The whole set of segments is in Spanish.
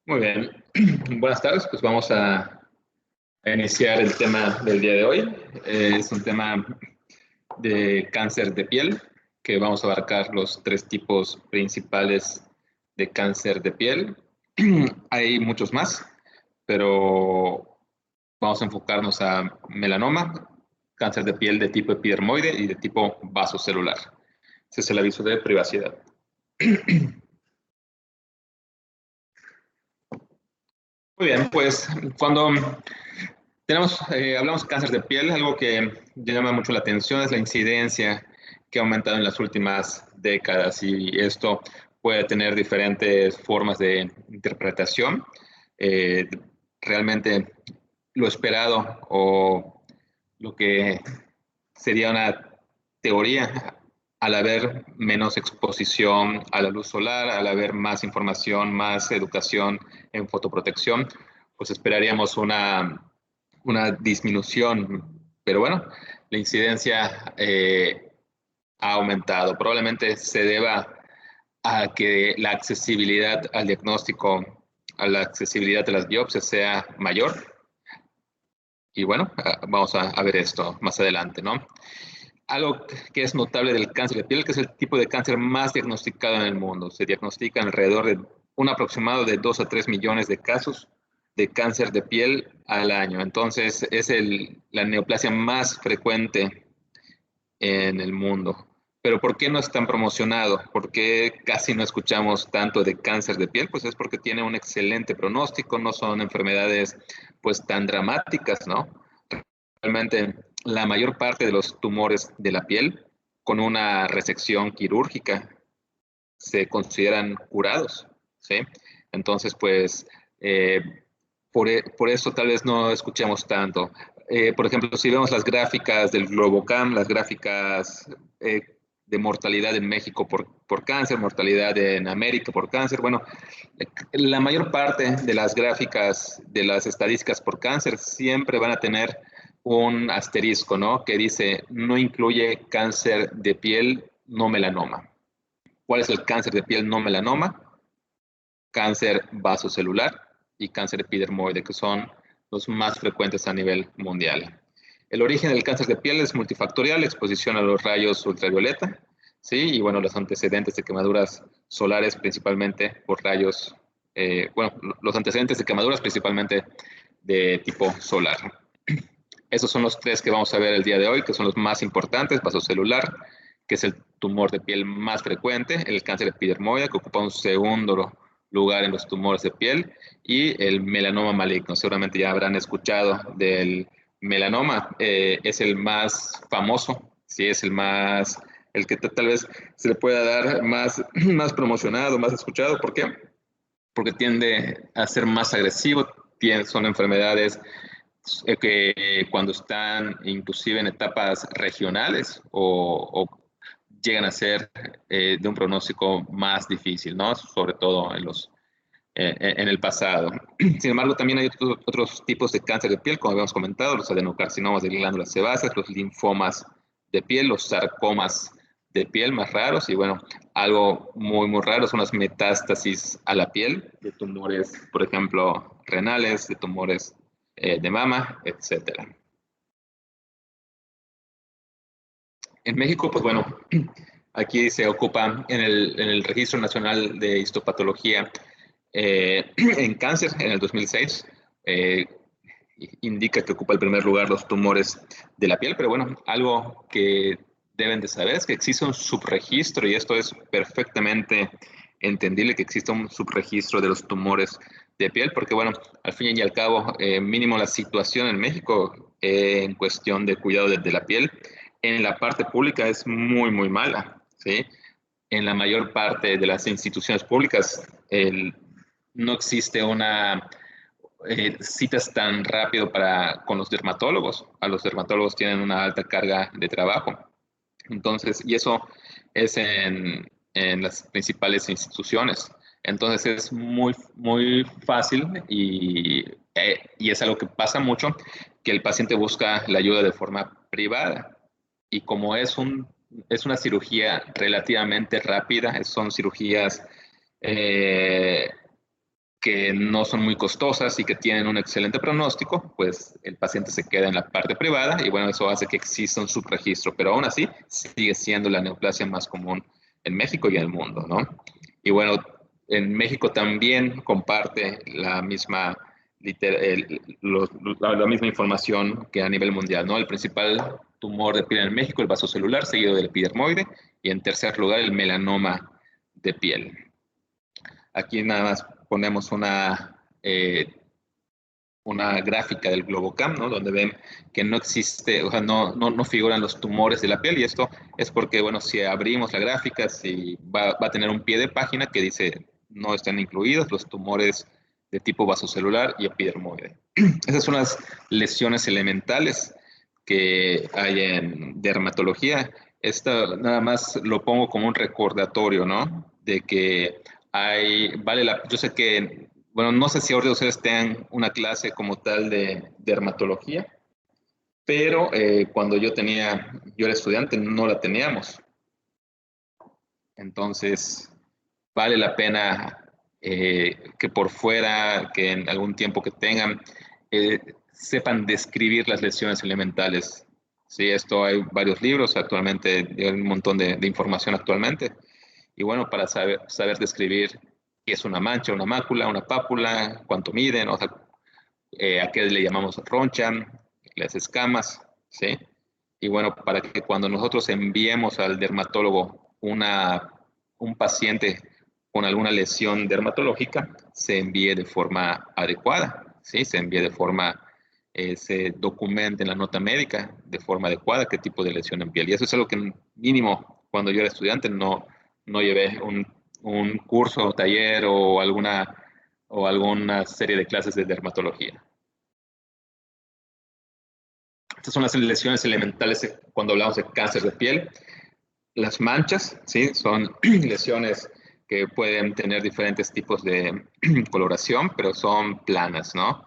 Muy bien. Buenas tardes. Pues vamos a iniciar el tema del día de hoy. Es un tema de cáncer de piel, que vamos a abarcar los tres tipos principales de cáncer de piel. Hay muchos más, pero vamos a enfocarnos a melanoma, cáncer de piel de tipo epidermoide y de tipo vasocelular. Ese es el aviso de privacidad. Muy bien, pues cuando hablamos de cáncer de piel, algo que llama mucho la atención es la incidencia que ha aumentado en las últimas décadas y esto puede tener diferentes formas de interpretación. Eh, Realmente lo esperado o lo que sería una teoría al haber menos exposición a la luz solar, al haber más información, más educación en fotoprotección, pues esperaríamos una disminución, pero bueno, la incidencia ha aumentado. Probablemente se deba a que la accesibilidad al diagnóstico, a la accesibilidad de las biopsias sea mayor. Y bueno, vamos a ver esto más adelante, ¿no? Algo que es notable del cáncer de piel, que es el tipo de cáncer más diagnosticado en el mundo. Se diagnostican alrededor de un aproximado de 2 a 3 millones de casos de cáncer de piel al año. Entonces, es la neoplasia más frecuente en el mundo. Pero ¿por qué no es tan promocionado? ¿Por qué casi no escuchamos tanto de cáncer de piel? Pues es porque tiene un excelente pronóstico, no son enfermedades pues tan dramáticas, ¿no? Realmente la mayor parte de los tumores de la piel con una resección quirúrgica se consideran curados, ¿sí? Entonces, pues, eh, por eso tal vez no escuchemos tanto. Por ejemplo, si vemos las gráficas del Globocam, las gráficas eh, de mortalidad en México por cáncer, mortalidad en América por cáncer, bueno, la mayor parte de las gráficas de las estadísticas por cáncer siempre van a tener un asterisco, ¿no? Que dice, no incluye cáncer de piel, no melanoma. ¿Cuál es el cáncer de piel no melanoma? Cáncer vasocelular y cáncer epidermoide, que son los más frecuentes a nivel mundial. El origen del cáncer de piel es multifactorial, exposición a los rayos ultravioleta, ¿sí? Y bueno, los antecedentes de quemaduras solares principalmente por rayos, bueno, los antecedentes de quemaduras principalmente de tipo solar. Esos son los tres que vamos a ver el día de hoy, que son los más importantes: vasocelular, que es el tumor de piel más frecuente; el cáncer epidermoide, que ocupa un segundo lugar en los tumores de piel; y el melanoma maligno. Seguramente ya habrán escuchado del melanoma, es el más famoso, sí, es el que tal vez se le pueda dar más promocionado, más escuchado. ¿Por qué? Porque tiende a ser más agresivo, son enfermedades que cuando están inclusive en etapas regionales o llegan a ser de un pronóstico más difícil, ¿no? Sobre todo en el pasado. Sin embargo, también hay otros tipos de cáncer de piel, como habíamos comentado: los adenocarcinomas de glándulas sebáceas, los linfomas de piel, los sarcomas de piel más raros, y bueno, algo muy raro son las metástasis a la piel de tumores, por ejemplo, renales, de tumores de mama, etcétera. En México, pues bueno, aquí se ocupa en el Registro Nacional de Histopatología en cáncer en el 2006. eh, Indica que ocupa el primer lugar los tumores de la piel, pero bueno, algo que deben de saber es que existe un subregistro, y esto es perfectamente entendible, que existe un subregistro de los tumores de piel, porque bueno, al fin y al cabo, mínimo la situación en México en cuestión de cuidado de la piel en la parte pública es muy mala, ¿sí? En la mayor parte de las instituciones públicas no existe una citas tan rápido con los dermatólogos. A los dermatólogos tienen una alta carga de trabajo. Entonces, y eso es en las principales instituciones. Entonces es muy fácil y es algo que pasa mucho, que el paciente busca la ayuda de forma privada. Y como es una cirugía relativamente rápida, son cirugías eh, que no son muy costosas y que tienen un excelente pronóstico, pues el paciente se queda en la parte privada y bueno, eso hace que exista un subregistro, pero aún así sigue siendo la neoplasia más común en México y en el mundo, ¿no? Y bueno, en México también comparte la misma, la misma información que a nivel mundial, ¿no? El principal tumor de piel en México, el vasocelular, seguido del epidermoide, y en tercer lugar el melanoma de piel. Aquí nada más ponemos una gráfica del Globocam, ¿no? Donde ven que no existe, o sea, no figuran los tumores de la piel, y esto es porque, bueno, si abrimos la gráfica, si va a tener un pie de página que dice no están incluidos los tumores de tipo vasocelular y epidermoide. Esas son las lesiones elementales que hay en dermatología. Esta nada más lo pongo como un recordatorio, ¿no? De que yo sé que, bueno, no sé si ahora ustedes tengan una clase como tal de dermatología, pero cuando yo era estudiante, no la teníamos. Entonces, vale la pena que por fuera, que en algún tiempo que tengan, sepan describir las lesiones elementales. Sí, esto hay varios libros actualmente, hay un montón de información actualmente. Y bueno, para saber describir qué es una mancha, una mácula, una pápula, cuánto miden, o sea, a qué le llamamos roncha, las escamas, ¿sí? Y bueno, para que cuando nosotros enviemos al dermatólogo un paciente con alguna lesión dermatológica, se envíe de forma adecuada, ¿sí? Se envíe de forma, se documente en la nota médica de forma adecuada qué tipo de lesión en piel. Y eso es algo que mínimo cuando yo era estudiante no llevé un curso o taller o alguna serie de clases de dermatología. Estas son las lesiones elementales cuando hablamos de cáncer de piel. Las manchas, ¿sí? Son lesiones que pueden tener diferentes tipos de coloración, pero son planas, ¿no?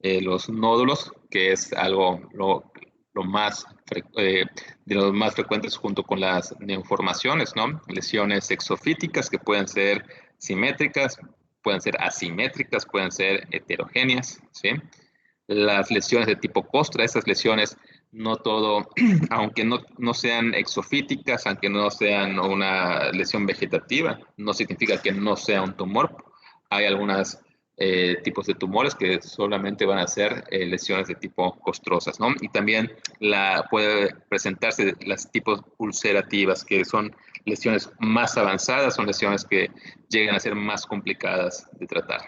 Los nódulos, que es lo más, de los más frecuentes junto con las neoformaciones, ¿no? Lesiones exofíticas que pueden ser simétricas, pueden ser asimétricas, pueden ser heterogéneas, ¿sí? Las lesiones de tipo costra, esas lesiones no todo, aunque no sean exofíticas, aunque no sean una lesión vegetativa, no significa que no sea un tumor. Hay algunos tipos de tumores que solamente van a ser lesiones de tipo costrosas, ¿no? Y también puede presentarse las tipos ulcerativas, que son lesiones más avanzadas, son lesiones que llegan a ser más complicadas de tratar.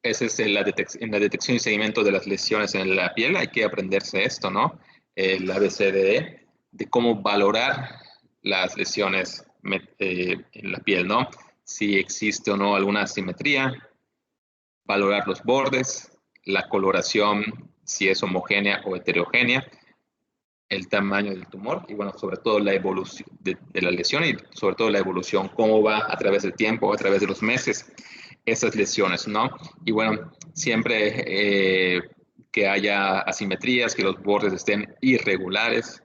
Esa es en la detección y seguimiento de las lesiones en la piel. Hay que aprenderse esto, ¿no? El ABCDE, de cómo valorar las lesiones en la piel, ¿no? Si existe o no alguna asimetría, valorar los bordes, la coloración, si es homogénea o heterogénea, el tamaño del tumor y, bueno, sobre todo la evolución de la lesión y sobre todo la evolución, cómo va a través del tiempo, a través de los meses, esas lesiones, ¿no? Y bueno, siempre que haya asimetrías, que los bordes estén irregulares,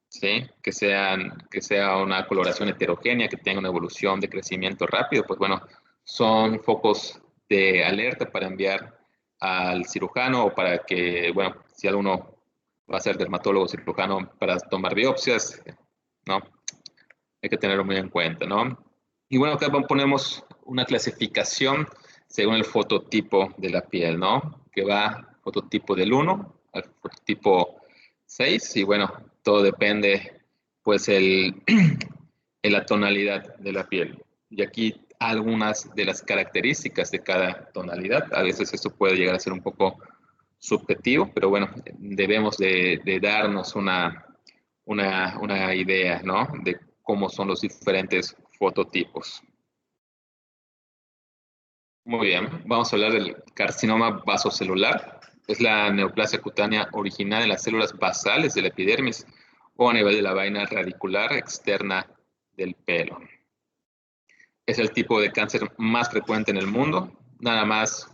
¿sí? Que sea una coloración heterogénea, que tenga una evolución de crecimiento rápido, pues bueno, son focos de alerta para enviar al cirujano o para que, bueno, si alguno va a ser dermatólogo cirujano para tomar biopsias, ¿no? Hay que tenerlo muy en cuenta, ¿no? Y bueno, acá ponemos una clasificación según el fototipo de la piel, ¿no? Que va fototipo del 1 al fototipo 6 y bueno, todo depende pues en la tonalidad de la piel. Y aquí algunas de las características de cada tonalidad. A veces esto puede llegar a ser un poco subjetivo, pero bueno, debemos de darnos una idea, ¿no? De cómo son los diferentes fototipos. Muy bien, vamos a hablar del carcinoma vasocelular. Es la neoplasia cutánea original en las células basales de la epidermis o a nivel de la vaina radicular externa del pelo. Es el tipo de cáncer más frecuente en el mundo. Nada más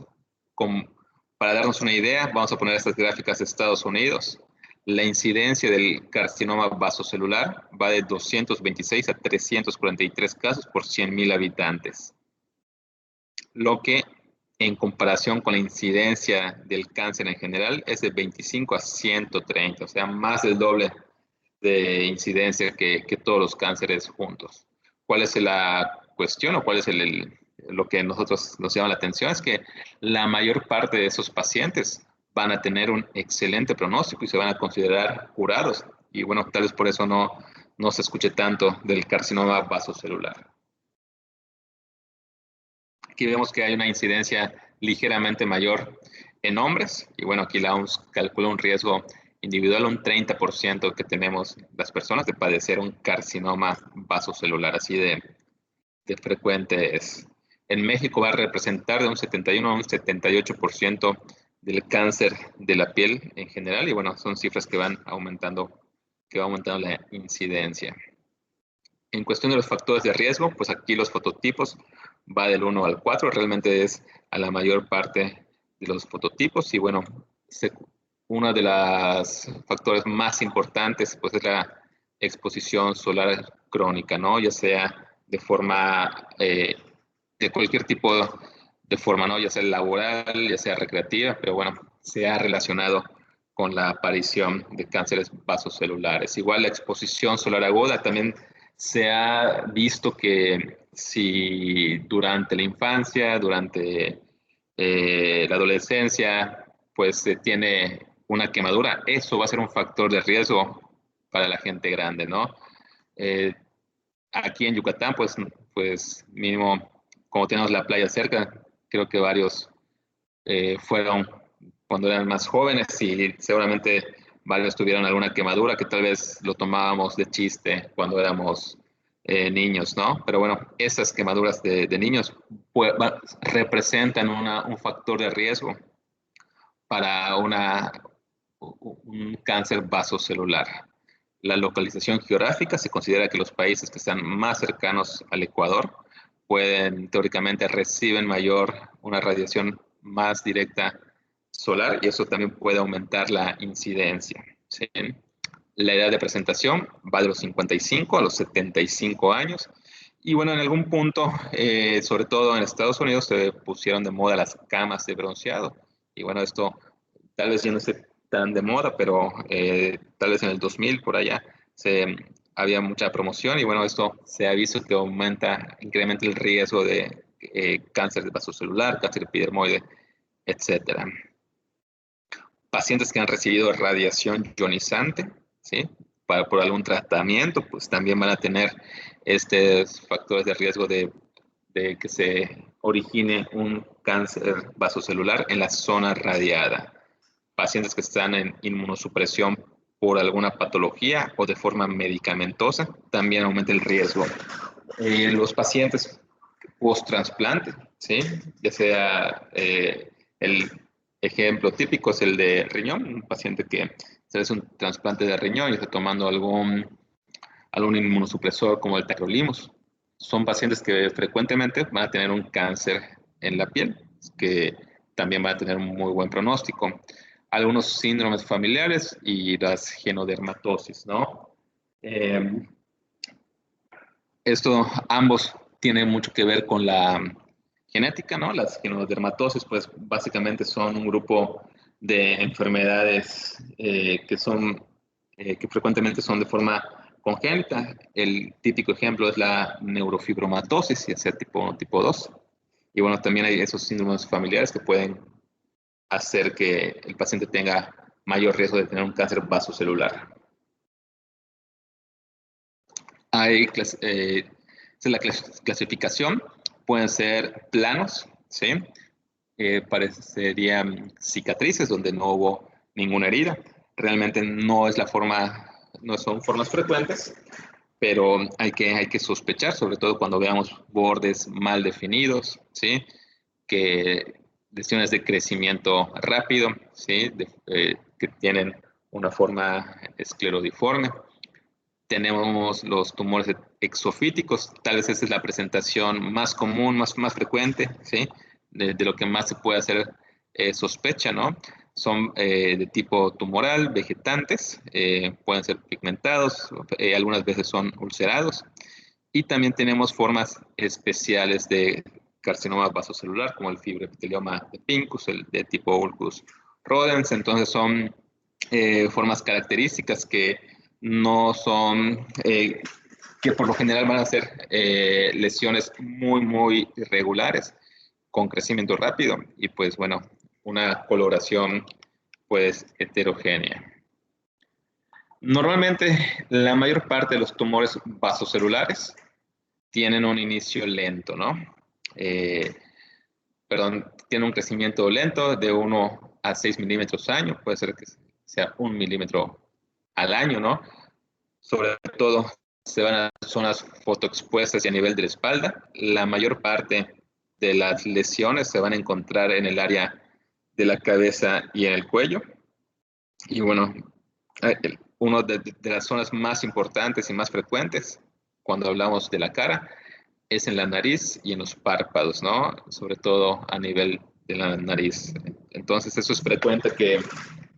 para darnos una idea, vamos a poner estas gráficas de Estados Unidos. La incidencia del carcinoma vasocelular va de 226 a 343 casos por 100,000 habitantes, lo que en comparación con la incidencia del cáncer en general, es de 25 a 130, o sea, más del doble de incidencia que todos los cánceres juntos. ¿Cuál es la cuestión o cuál es lo que nosotros nos llama la atención? Es que la mayor parte de esos pacientes van a tener un excelente pronóstico y se van a considerar curados. Y bueno, tal vez por eso no se escuche tanto del carcinoma vasocelular. Aquí vemos que hay una incidencia ligeramente mayor en hombres, y bueno, aquí la OMS calcula un riesgo individual, un 30% que tenemos las personas de padecer un carcinoma vasocelular, así de frecuente es. En México va a representar de un 71 a un 78% del cáncer de la piel en general, y bueno, son cifras que van aumentando, que va aumentando la incidencia. En cuestión de los factores de riesgo, pues aquí los fototipos va del 1 al 4, realmente es a la mayor parte de los fototipos y bueno, uno de los factores más importantes pues es la exposición solar crónica, ¿no? Ya sea de forma, de cualquier tipo de forma, ¿no? Ya sea laboral, ya sea recreativa, pero bueno, se ha relacionado con la aparición de cánceres vasocelulares. Igual la exposición solar aguda también se ha visto que si durante la infancia, durante la adolescencia, pues se tiene una quemadura, eso va a ser un factor de riesgo para la gente grande, ¿no? Eh, Aquí en Yucatán, pues mínimo, como tenemos la playa cerca, creo que varios fueron cuando eran más jóvenes y seguramente varios tuvieron alguna quemadura que tal vez lo tomábamos de chiste cuando éramos niños, ¿no? Pero bueno, esas quemaduras de niños pues, representan un factor de riesgo para un cáncer vasocelular. La localización geográfica se considera que los países que están más cercanos al Ecuador pueden, teóricamente, reciben una radiación más directa solar y eso también puede aumentar la incidencia. ¿Sí? La edad de presentación va de los 55 a los 75 años. Y bueno, en algún punto, sobre todo en Estados Unidos, se pusieron de moda las camas de bronceado. Y bueno, esto tal vez ya no esté tan de moda, pero tal vez en el 2000 por allá había mucha promoción y bueno, esto se ha visto que incrementa el riesgo de cáncer de vasocelular, cáncer epidermoide, etcétera. Pacientes que han recibido radiación ionizante, ¿sí? Por algún tratamiento, pues también van a tener estos factores de riesgo de que se origine un cáncer vasocelular en la zona radiada. Pacientes que están en inmunosupresión por alguna patología o de forma medicamentosa, también aumenta el riesgo. Los pacientes post-trasplante, ¿sí? Ya sea el ejemplo típico es el de riñón, un paciente que se hace un trasplante de riñón y está tomando algún inmunosupresor como el tacrolimus. Son pacientes que frecuentemente van a tener un cáncer en la piel, que también van a tener un muy buen pronóstico. Algunos síndromes familiares y las genodermatosis, ¿no? Eh, ambos tienen mucho que ver con la genética, ¿no? Las genodermatosis, pues básicamente son un grupo de enfermedades que frecuentemente son de forma congénita. El típico ejemplo es la neurofibromatosis, ya sea tipo 2. Y bueno, también hay esos síndromes familiares que pueden hacer que el paciente tenga mayor riesgo de tener un cáncer vasocelular. Hay la clasificación, pueden ser planos, ¿sí? Parecerían cicatrices donde no hubo ninguna herida. Realmente no son formas frecuentes, pero hay que sospechar, sobre todo cuando veamos bordes mal definidos, ¿sí? Que lesiones de crecimiento rápido, ¿sí? Que tienen una forma esclerodiforme. Tenemos los tumores exofíticos, tal vez esa es la presentación más común, más frecuente, ¿sí? De lo que más se puede hacer sospecha, ¿no? Son de tipo tumoral, vegetantes, pueden ser pigmentados, algunas veces son ulcerados. Y también tenemos formas especiales carcinoma vasocelular, como el fibroepitelioma de Pincus, el de tipo Ulcus rodens. Entonces son formas características que no son, que por lo general van a ser lesiones muy, muy irregulares, con crecimiento rápido y pues bueno, una coloración pues heterogénea. Normalmente la mayor parte de los tumores vasocelulares tienen un inicio lento, ¿no? Tienen un crecimiento lento de 1 a 6 milímetros al año, puede ser que sea 1 milímetro al año, ¿no? Sobre todo se van a zonas fotoexpuestas y a nivel de la espalda. La mayor parte de las lesiones se van a encontrar en el área de la cabeza y en el cuello. Y bueno, una de las zonas más importantes y más frecuentes cuando hablamos de la cara es en la nariz y en los párpados, ¿no? Sobre todo a nivel de la nariz. Entonces, eso es frecuente que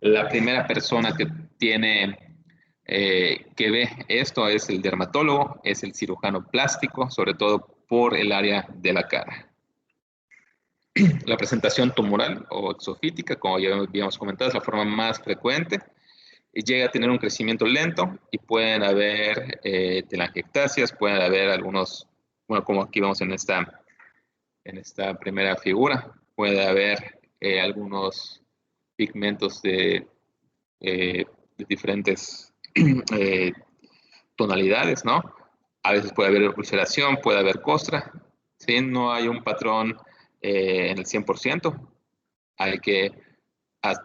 la primera persona que que ve esto es el dermatólogo, es el cirujano plástico, sobre todo por el área de la cara. La presentación tumoral o exofítica, como ya habíamos comentado, es la forma más frecuente. Llega a tener un crecimiento lento y pueden haber telangiectasias, pueden haber algunos, bueno, como aquí vemos en esta primera figura, puede haber algunos pigmentos de diferentes tonalidades, ¿no? A veces puede haber ulceración, puede haber costra, ¿sí? No hay un patrón en el 100%, hay que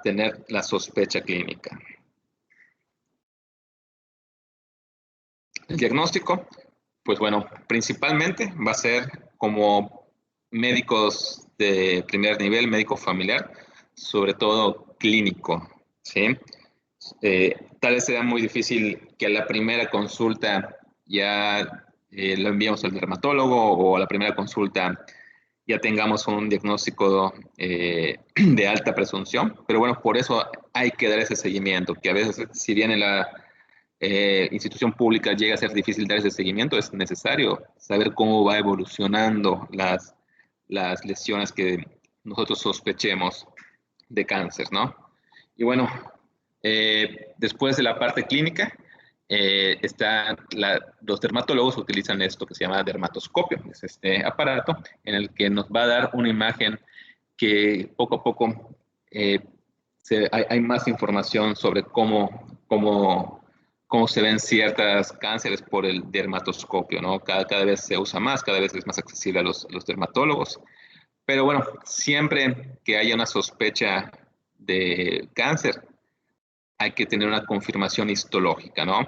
tener la sospecha clínica. El diagnóstico, pues bueno, principalmente va a ser como médicos de primer nivel, médico familiar, sobre todo clínico, ¿sí? Tal vez sea muy difícil que a la primera consulta ya lo enviamos al dermatólogo o a la primera consulta ya tengamos un diagnóstico de alta presunción, pero bueno, por eso hay que dar ese seguimiento, que a veces si bien en la institución pública llega a ser difícil dar ese seguimiento, es necesario saber cómo va evolucionando las lesiones que nosotros sospechemos de cáncer, ¿no? Y bueno, después de la parte clínica, los dermatólogos utilizan esto que se llama dermatoscopio, es este aparato en el que nos va a dar una imagen que poco a poco hay más información sobre cómo se ven ciertas cánceres por el dermatoscopio, ¿no? Cada vez se usa más, cada vez es más accesible a los dermatólogos. Pero bueno, siempre que haya una sospecha de cáncer, hay que tener una confirmación histológica, ¿no?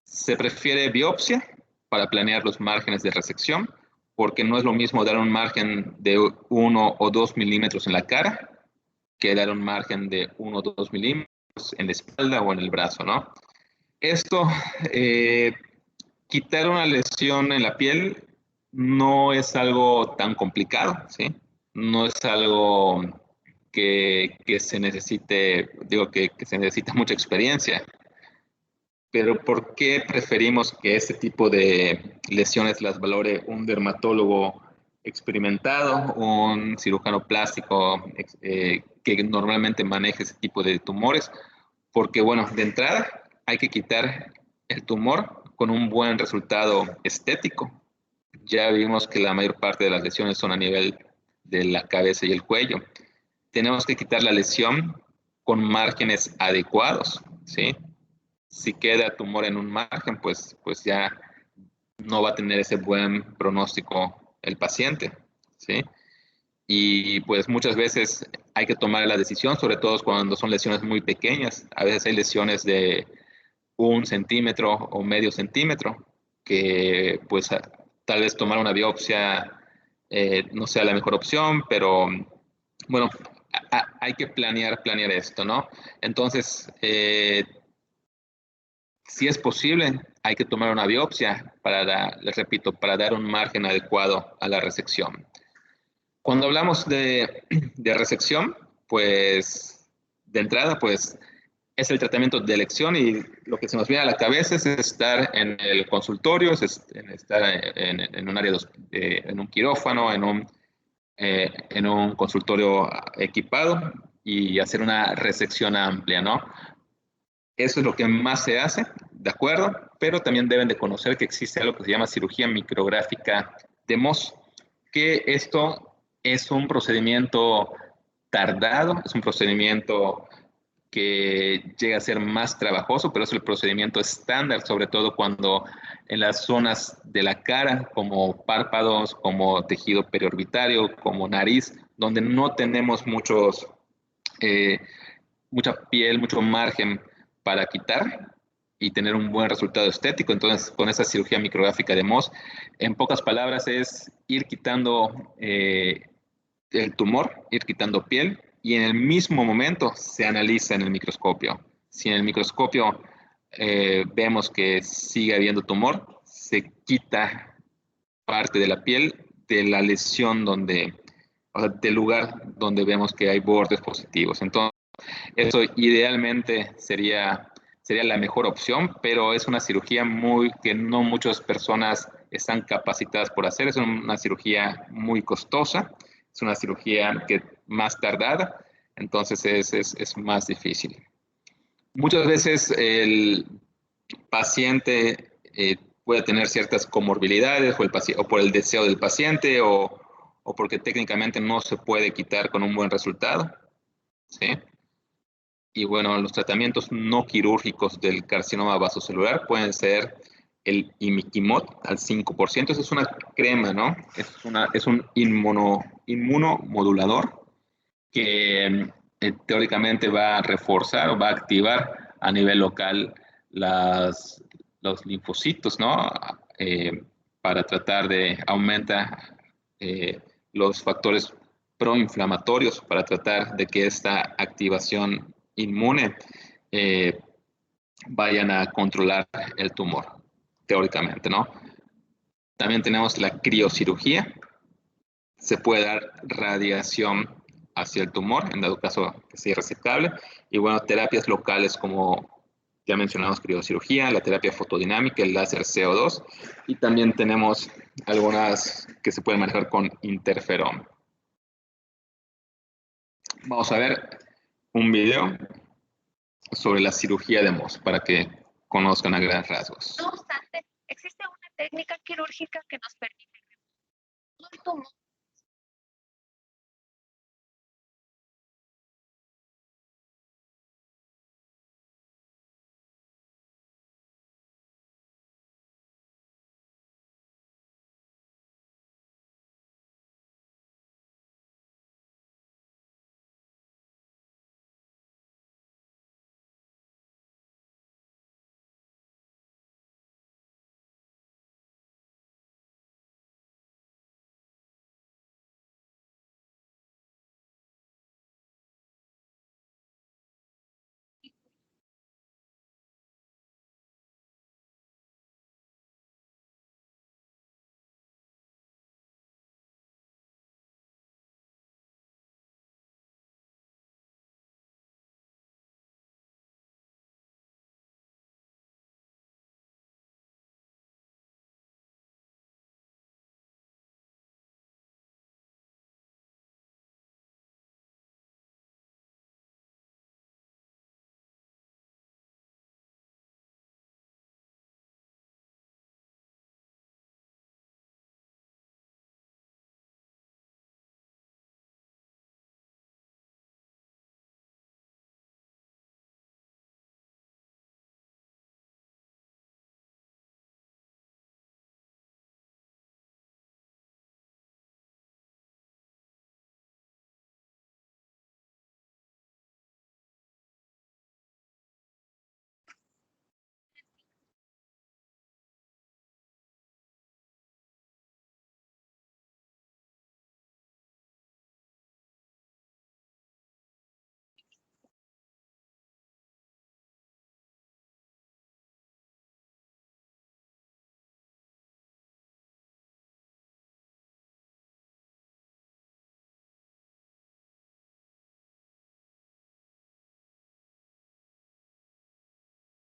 Se prefiere biopsia para planear los márgenes de resección, porque no es lo mismo dar un margen de 1 o 2 milímetros en la cara que dar un margen de 1 o 2 milímetros en la espalda o en el brazo, ¿no? Esto, quitar una lesión en la piel no es algo tan complicado, ¿sí? No es algo que se necesite, digo que se necesita mucha experiencia. Pero ¿por qué preferimos que este tipo de lesiones las valore un dermatólogo experimentado, un cirujano plástico que normalmente maneja ese tipo de tumores? Porque, bueno, de entrada hay que quitar el tumor con un buen resultado estético. Ya vimos que la mayor parte de las lesiones son a nivel de la cabeza y el cuello. Tenemos que quitar la lesión con márgenes adecuados, ¿sí? Si queda tumor en un margen, pues ya no va a tener ese buen pronóstico el paciente, ¿sí? Y pues muchas veces hay que tomar la decisión, sobre todo cuando son lesiones muy pequeñas. A veces hay lesiones de 1 centímetro o medio centímetro, que pues tal vez tomar una biopsia no sea la mejor opción, pero bueno, hay que planear esto, ¿no? Entonces, si es posible, hay que tomar una biopsia les repito, para dar un margen adecuado a la resección. Cuando hablamos de resección, pues de entrada, pues es el tratamiento de elección y lo que se nos viene a la cabeza es estar en el consultorio, es estar en un área en un quirófano, en un consultorio equipado y hacer una resección amplia, ¿no? Eso es lo que más se hace, ¿de acuerdo? Pero también deben de conocer que existe algo que se llama cirugía micrográfica de Mohs, que esto es un procedimiento tardado, es un procedimiento que llega a ser más trabajoso, pero es el procedimiento estándar, sobre todo cuando en las zonas de la cara, como párpados, como tejido periorbitario, como nariz, donde no tenemos eh, mucha piel, mucho margen para quitar y tener un buen resultado estético. Entonces, con esa cirugía micrográfica de Mohs, en pocas palabras, es ir quitando el tumor, ir quitando piel y en el mismo momento se analiza en el microscopio. Si en el microscopio vemos que sigue habiendo tumor, se quita parte de la piel de la lesión donde, o sea, del lugar donde vemos que hay bordes positivos. Entonces, eso idealmente sería la mejor opción, pero es una cirugía que no muchas personas están capacitadas por hacer. Es una cirugía muy costosa, es una cirugía que más tardada, entonces es más difícil. Muchas veces el paciente puede tener ciertas comorbilidades o por el deseo del paciente o porque técnicamente no se puede quitar con un buen resultado, ¿sí? Y bueno, los tratamientos no quirúrgicos del carcinoma vasocelular pueden ser el imiquimod al 5%. Esa es una crema, ¿no? Es un inmunomodulador que teóricamente va a reforzar o va a activar a nivel local los linfocitos, ¿no? Eh, para tratar de aumentar eh, los factores proinflamatorios para tratar de que esta activación inmune eh, vayan a controlar el tumor, teóricamente, ¿no? También tenemos la criocirugía. Se puede dar radiación hacia el tumor, en dado caso que sea resectable. Y bueno, terapias locales como ya mencionamos criocirugía, la terapia fotodinámica, el láser CO2. Y también tenemos algunas que se pueden manejar con interferón. Vamos a ver un video sobre la cirugía de Mohs para que conozcan a grandes rasgos. No obstante, existe una técnica quirúrgica que nos permite remover el tumor.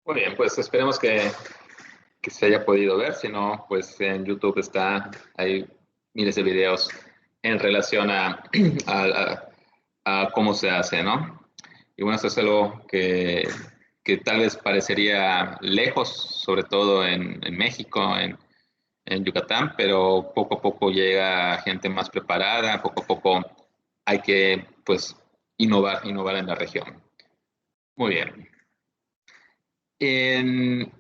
Muy bien, pues esperemos que se haya podido ver. Si no, pues en YouTube hay miles de videos en relación a, a cómo se hace, ¿no? Y bueno, esto es algo que tal vez parecería lejos, sobre todo en México, en Yucatán, pero poco a poco llega gente más preparada, poco a poco hay que, pues, innovar en la región. Muy bien. En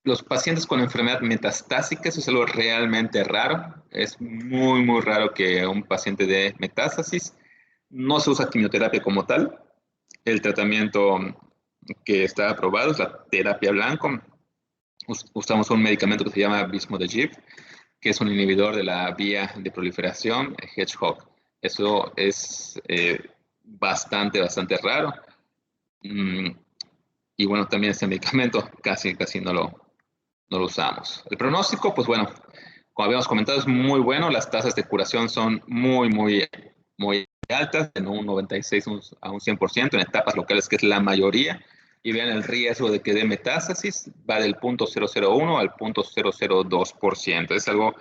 los pacientes con enfermedad metastásica, eso es algo realmente raro. Es muy raro que un paciente de metástasis no se usa quimioterapia como tal. El tratamiento que está aprobado es la terapia blanco. Usamos un medicamento que se llama Vismodegib, que es un inhibidor de la vía de proliferación Hedgehog. Eso es bastante raro. Mm, y bueno, también este medicamento casi no lo usamos. El pronóstico, pues bueno, como habíamos comentado, es muy bueno. Las tasas de curación son muy altas, en un 96 a un 100% en etapas locales, que es la mayoría. Y vean el riesgo de que dé metástasis, va del 0.001 al 0.002%. Es algo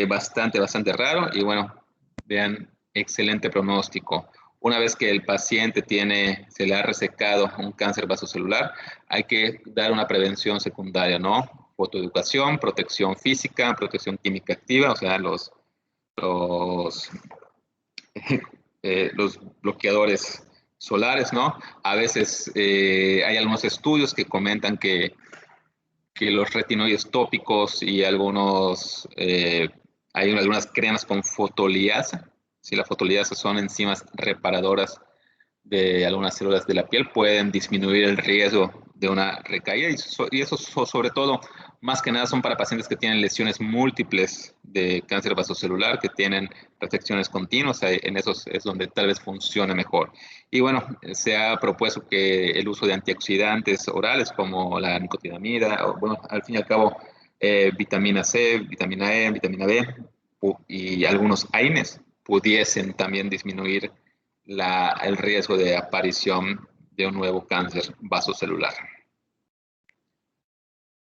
bastante raro. Y bueno, vean, excelente pronóstico. Una vez que el paciente se le ha resecado un cáncer vasocelular, hay que dar una prevención secundaria, ¿no? Fotoeducación, protección física, protección química activa, o sea, los, los bloqueadores solares, ¿no? A veces hay algunos estudios que comentan que los retinoides tópicos y hay algunas cremas con fotoliasa. Si la fotoliasa son enzimas reparadoras de algunas células de la piel, pueden disminuir el riesgo de una recaída y eso sobre todo, más que nada, son para pacientes que tienen lesiones múltiples de cáncer vasocelular, que tienen protecciones continuas, en esos es donde tal vez funcione mejor. Y bueno, se ha propuesto que el uso de antioxidantes orales como la nicotinamida, o bueno, al fin y al cabo, vitamina C, vitamina E, vitamina B y algunos AINES pudiesen también disminuir el riesgo de aparición de un nuevo cáncer vasocelular.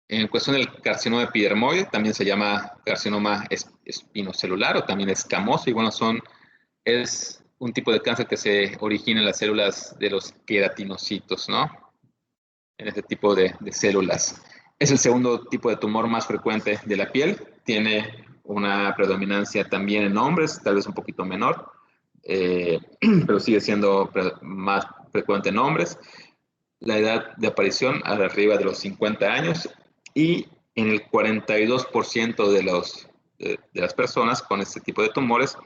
En cuestión del carcinoma epidermoide, también se llama carcinoma espinocelular o también escamoso, y bueno, es un tipo de cáncer que se origina en las células de los queratinocitos, ¿no? En este tipo de células. Es el segundo tipo de tumor más frecuente de la piel, tiene una predominancia también en hombres, tal vez un poquito menor, pero sigue siendo más frecuente en hombres. La edad de aparición arriba de los 50 años y en el 42% de las personas con este tipo de tumores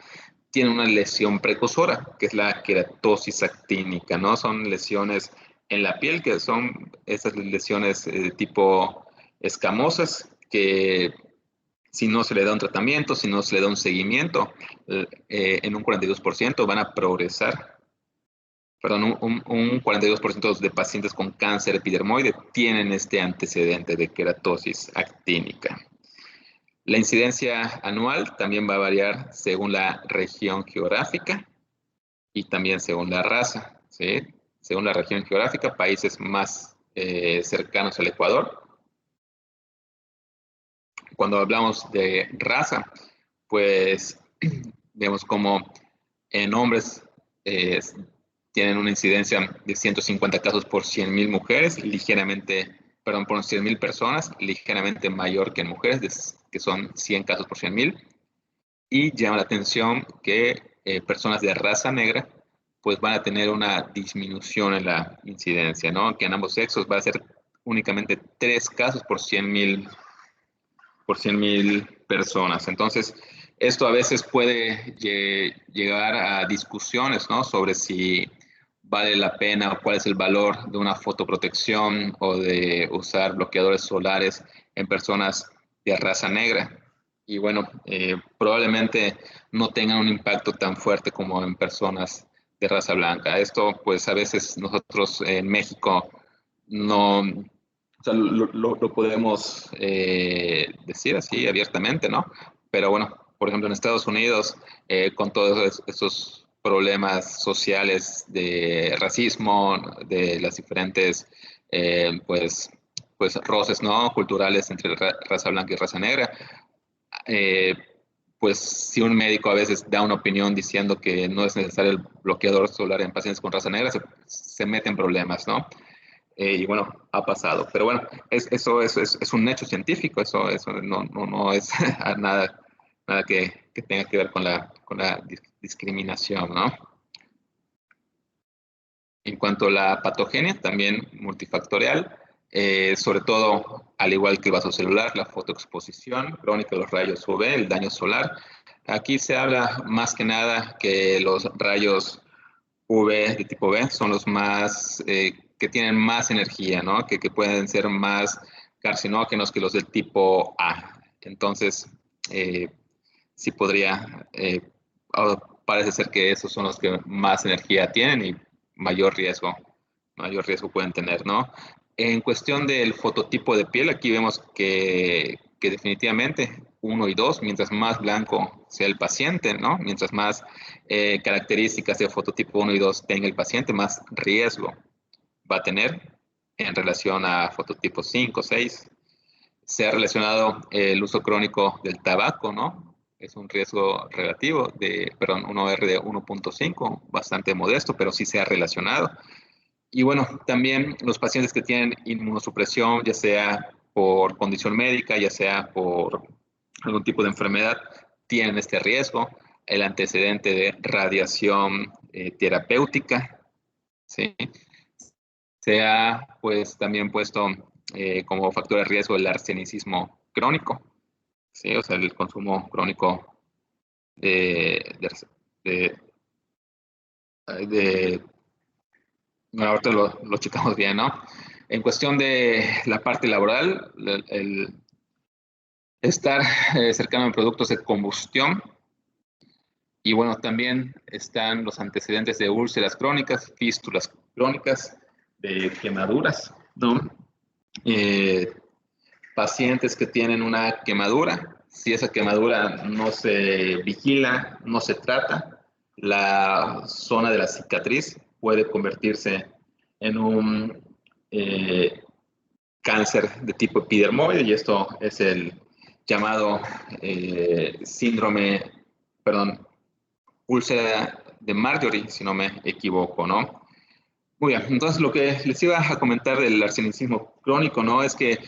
tienen una lesión precursora, que es la queratosis actínica, ¿no? Son lesiones en la piel, que son estas lesiones de tipo escamosas, que si no se le da un tratamiento, si no se le da un seguimiento, en un 42% van a progresar. Perdón, un 42% de pacientes con cáncer epidermoide tienen este antecedente de queratosis actínica. La incidencia anual también va a variar según la región geográfica y también según la raza, ¿sí? Según la región geográfica, países más cercanos al Ecuador. Cuando hablamos de raza, pues vemos como en hombres tienen una incidencia de 150 casos por 100.000 mujeres, por 100.000 personas, ligeramente mayor que en mujeres, que son 100 casos por 100.000. Y llama la atención que personas de raza negra pues van a tener una disminución en la incidencia, ¿no? Que en ambos sexos va a ser únicamente 3 casos por 100.000 personas. Entonces, esto a veces puede llegar a discusiones, ¿no? Sobre si vale la pena o cuál es el valor de una fotoprotección o de usar bloqueadores solares en personas de raza negra. Y bueno, probablemente no tengan un impacto tan fuerte como en personas de raza blanca. Esto, pues a veces nosotros en México no, o sea, lo podemos decir así abiertamente, ¿no? Pero bueno, por ejemplo, en Estados Unidos, con todos esos problemas sociales de racismo, de las diferentes, pues roces, ¿no? Culturales entre raza blanca y raza negra, eh, pues si un médico a veces da una opinión diciendo que no es necesario el bloqueador solar en pacientes con raza negra, se mete en problemas, ¿no? Y bueno, ha pasado. Pero bueno, eso es un hecho científico, eso no es nada que tenga que ver con la discriminación, ¿no? En cuanto a la patogenia, también multifactorial, sobre todo, al igual que el vasocelular, la fotoexposición crónica de los rayos UV, el daño solar. Aquí se habla más que nada que los rayos UV de tipo B son los más, que tienen más energía, ¿no? Que pueden ser más carcinógenos que los del tipo A. Entonces, sí podría, parece ser que esos son los que más energía tienen y mayor riesgo pueden tener, ¿no? En cuestión del fototipo de piel, aquí vemos que definitivamente 1 y 2, mientras más blanco sea el paciente, ¿no? Mientras más características de fototipo 1 y 2 tenga el paciente, más riesgo va a tener en relación a fototipo 5, 6. Se ha relacionado el uso crónico del tabaco, ¿no? Es un riesgo relativo perdón, un OR de 1.5, bastante modesto, pero sí se ha relacionado. Y bueno, también los pacientes que tienen inmunosupresión, ya sea por condición médica, ya sea por algún tipo de enfermedad, tienen este riesgo. El antecedente de radiación terapéutica, ¿sí? Se ha pues también puesto como factor de riesgo el arsenicismo crónico, ¿sí? O sea, el consumo crónico de, de bueno, ahorita lo checamos bien, ¿no? En cuestión de la parte laboral, el estar cercano a productos de combustión, y bueno, también están los antecedentes de úlceras crónicas, fístulas crónicas, de quemaduras, ¿no? Eh, Pacientes que tienen una quemadura, si esa quemadura no se vigila, no se trata, la zona de la cicatriz puede convertirse en un cáncer de tipo epidermoide y esto es el llamado síndrome, perdón, úlcera de Marjorie, si no me equivoco, ¿no? Muy bien, entonces lo que les iba a comentar del arsenicismo crónico, ¿no? Es que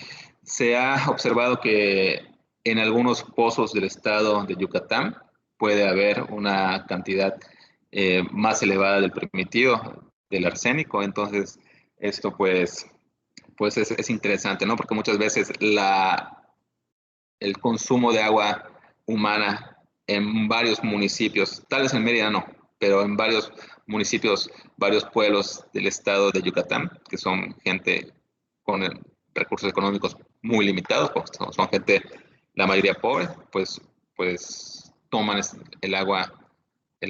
se ha observado que en algunos pozos del estado de Yucatán puede haber una cantidad más elevada del permitido del arsénico, entonces esto pues es interesante, ¿no? Porque muchas veces el consumo de agua humana en varios municipios, tal vez en Mérida no, pero en varios municipios, varios pueblos del estado de Yucatán, que son gente con recursos económicos muy limitados, pues son gente, la mayoría pobre, pues toman el agua de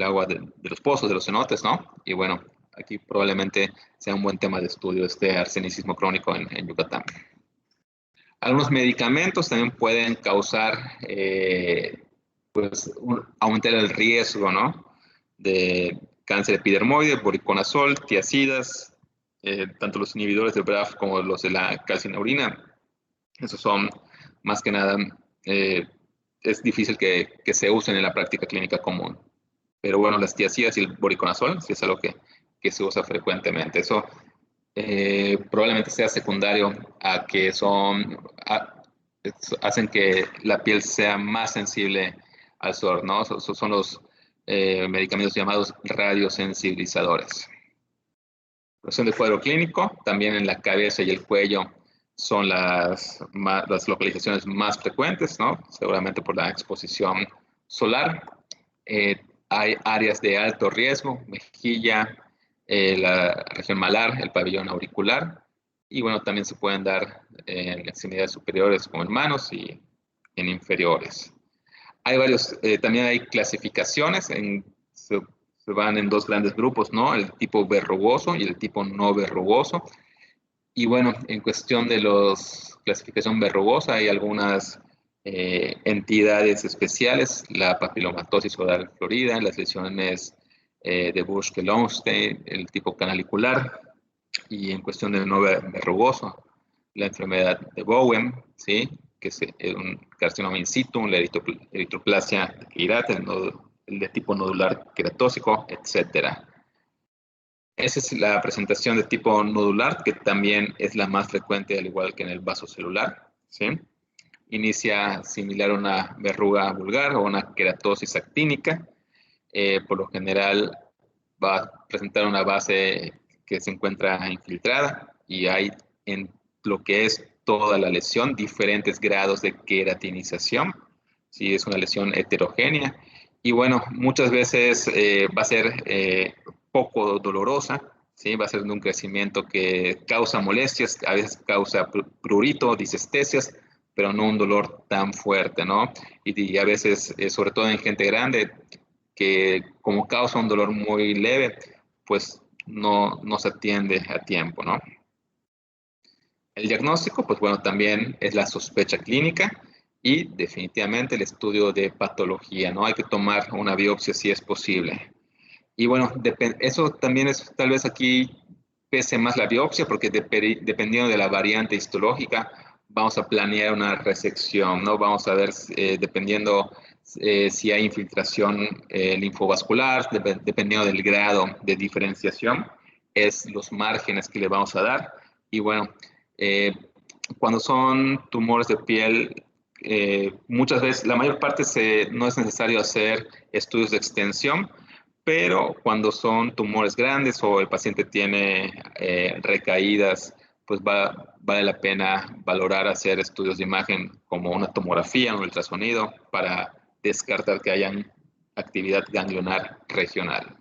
los pozos, de los cenotes, ¿no? Y bueno, aquí probablemente sea un buen tema de estudio este arsenicismo crónico en Yucatán. Algunos medicamentos también pueden causar, aumentar el riesgo, ¿no? De cáncer epidermoide, voriconazol, tiazidas, tanto los inhibidores de BRAF como los de la calcineurina. Esos son, más que nada, es difícil que se usen en la práctica clínica común. Pero bueno, las tiazidas y el voriconazol sí es algo que se usa frecuentemente. Eso probablemente sea secundario a que hacen que la piel sea más sensible al sol, ¿no? Son los medicamentos llamados radiosensibilizadores. Cuestión de cuadro clínico, también en la cabeza y el cuello son las localizaciones más frecuentes, ¿no? Seguramente por la exposición solar. Hay áreas de alto riesgo, mejilla, la región malar, el pabellón auricular, y bueno, también se pueden dar en extremidades superiores como en manos y en inferiores. Hay también hay clasificaciones, se van en dos grandes grupos, ¿no? El tipo verrugoso y el tipo no verrugoso. Y bueno, en cuestión de los clasificación verrugosa, hay algunas entidades especiales, la papilomatosis oral florida, las lesiones de Buschke-Lowenstein, el tipo canalicular, y en cuestión del no verrugoso, la enfermedad de Bowen, ¿sí? que es un carcinoma in situ, la eritroplasia de Keyrat, el de tipo nodular queratóxico, etcétera. Esa es la presentación de tipo nodular, que también es la más frecuente, al igual que en el vaso celular, ¿sí? Inicia similar a una verruga vulgar o una queratosis actínica. Por lo general va a presentar una base que se encuentra infiltrada y hay en lo que es toda la lesión diferentes grados de queratinización. Sí, es una lesión heterogénea. Y bueno, muchas veces va a ser poco dolorosa, ¿sí? Va a ser de un crecimiento que causa molestias, a veces causa prurito, disestesias, pero no un dolor tan fuerte, ¿no? Y a veces, sobre todo en gente grande, que como causa un dolor muy leve, pues no se atiende a tiempo, ¿no? El diagnóstico, pues bueno, también es la sospecha clínica y definitivamente el estudio de patología, ¿no? Hay que tomar una biopsia si es posible. Y bueno, eso también es tal vez aquí pese más la biopsia porque dependiendo de la variante histológica vamos a planear una resección, ¿no? Vamos a ver dependiendo si hay infiltración linfovascular, dependiendo del grado de diferenciación, es los márgenes que le vamos a dar. Y bueno, eh, cuando son tumores de piel, muchas veces, la mayor parte no es necesario hacer estudios de extensión, pero cuando son tumores grandes o el paciente tiene recaídas, pues vale la pena valorar hacer estudios de imagen como una tomografía, un ultrasonido, para descartar que hayan actividad ganglionar regional.